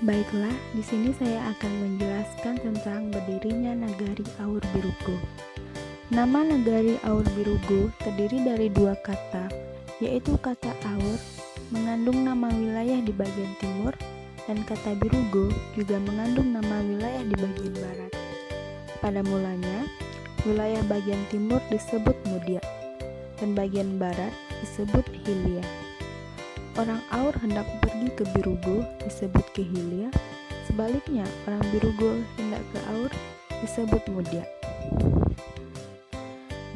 Baiklah, di sini saya akan menjelaskan tentang berdirinya Nagari Awur Birugo. Nama Nagari Awur Birugo terdiri dari dua kata, yaitu kata Awur mengandung nama wilayah di bagian timur dan kata Birugo juga mengandung nama wilayah di bagian barat. Pada mulanya, wilayah bagian timur disebut Mudia dan bagian barat disebut Hilia. Orang Awur hendak pergi ke Birugo disebut Kehilia, sebaliknya orang Birugo hendak ke Awur disebut Mudia.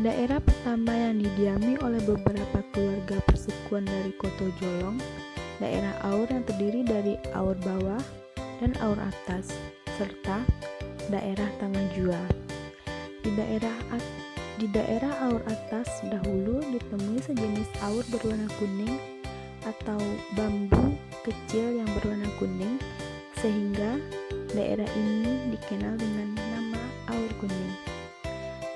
Daerah pertama yang didiami oleh beberapa keluarga persukuan dari Koto Jolong, daerah Awur yang terdiri dari Awur bawah dan Awur atas, serta daerah Tengah Jua. Di daerah Awur atas dahulu ditemui sejenis awur berwarna kuning atau bambu kecil yang berwarna kuning, sehingga daerah ini dikenal dengan nama Awur Kuning.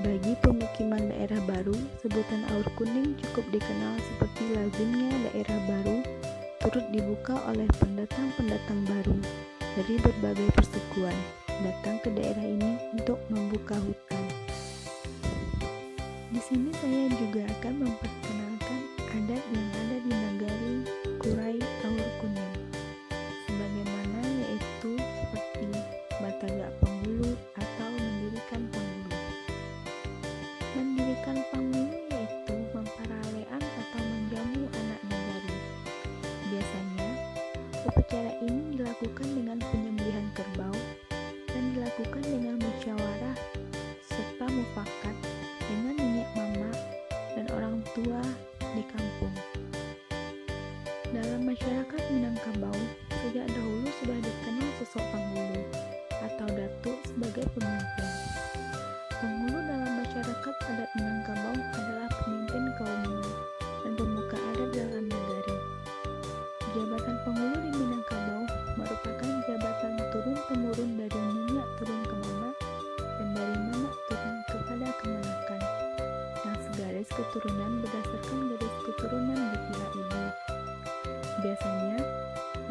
Bagi pemukiman daerah baru, sebutan Awur Kuning cukup dikenal seperti lazimnya daerah baru turut dibuka oleh pendatang-pendatang baru dari berbagai persukuan datang ke daerah ini untuk membuka hutan. Di sini saya juga akan memperkenalkan adat yang ada di Nagari Kurai Awur Kuning, sebagaimana yaitu seperti Batagak Panggulu atau mendirikan Panggulu. Mendirikan Panggulu yaitu memparalean atau menjamu anak nagari. Biasanya, upacara ini dilakukan dengan penyembelihan kerbau dan dilakukan dengan musyawarah serta mufakat dengan nenek mama dan orang tua di kampung. Dalam masyarakat Minangkabau, sejak dahulu sudah dikenal sosok Panggulu atau Datuk sebagai pemimpin. Panggulu dalam masyarakat adat Minangkabau adalah pemimpin kaumnya dan pemuka adat dalam negari. Jabatan Panggulu di Minangkabau merupakan jabatan turun-temurun dari nenek turun ke mama dan dari mama turun kepada kemenakan, yang segaris keturunan berdasarkan garis keturunan di pihak ibu. Biasanya,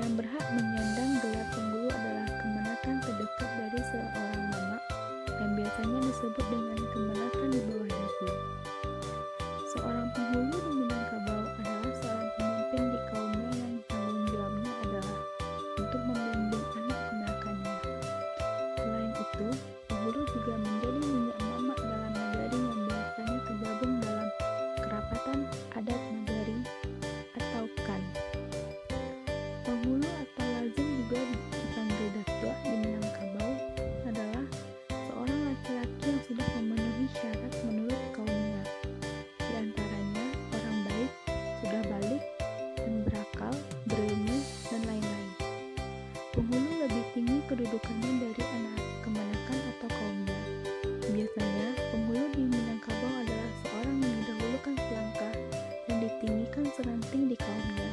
yang berhak menyandang gelar Panggulu adalah kemenakan terdekat dari seorang mama yang biasanya disebut dengan kemenakan di bawah dagu. Seorang penghulu di Minangkabau adalah seorang pemimpin di kaumnya yang tanggung jawabnya adalah untuk membimbing anak kemenakannya. Selain itu, penghulu juga menjadi minyak mama dalam nagari yang biasanya tergabung dalam kerapatan adat nagari atau kan. Penghulu atau lazim juga dipanggil datua di Minangkabau adalah seorang laki-laki yang sudah memenuhi syarat menurut kaumnya, di antaranya orang baik, sudah balik, dan berakal, berilmu, dan lain-lain. Penghulu lebih tinggi kedudukannya dari anak kemenakan atau kaumnya. Biasanya, penghulu di Minangkabau adalah seorang yang didahulukan selangkah dan ditinggikan seranting di kaumnya.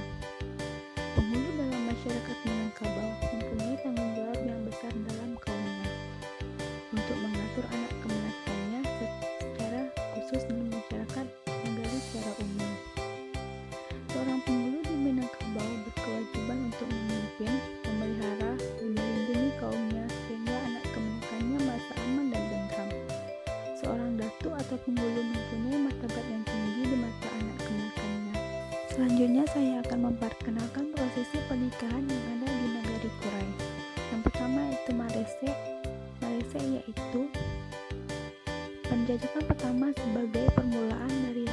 Penghulu dalam masyarakat Minangkabau mempunyai tanggung jawab yang besar dalam kaumnya untuk mengatur anak kemenakannya secara khusus di masyarakat nagari secara umum. Seorang penghulu di Minangkabau berkewajiban untuk memimpin, memelihara, dan melindungi kaumnya sehingga anak kemenakannya merasa aman dan tentram. Seorang datu atau penghulu mempunyai martabat yang tinggi di mata anak kemenakannya. Selanjutnya saya akan memperkenalkan prosesi pernikahan yang ada di Nagari Kurai. Yang pertama itu Marese. Marese yaitu penjajakan pertama sebagai permulaan dari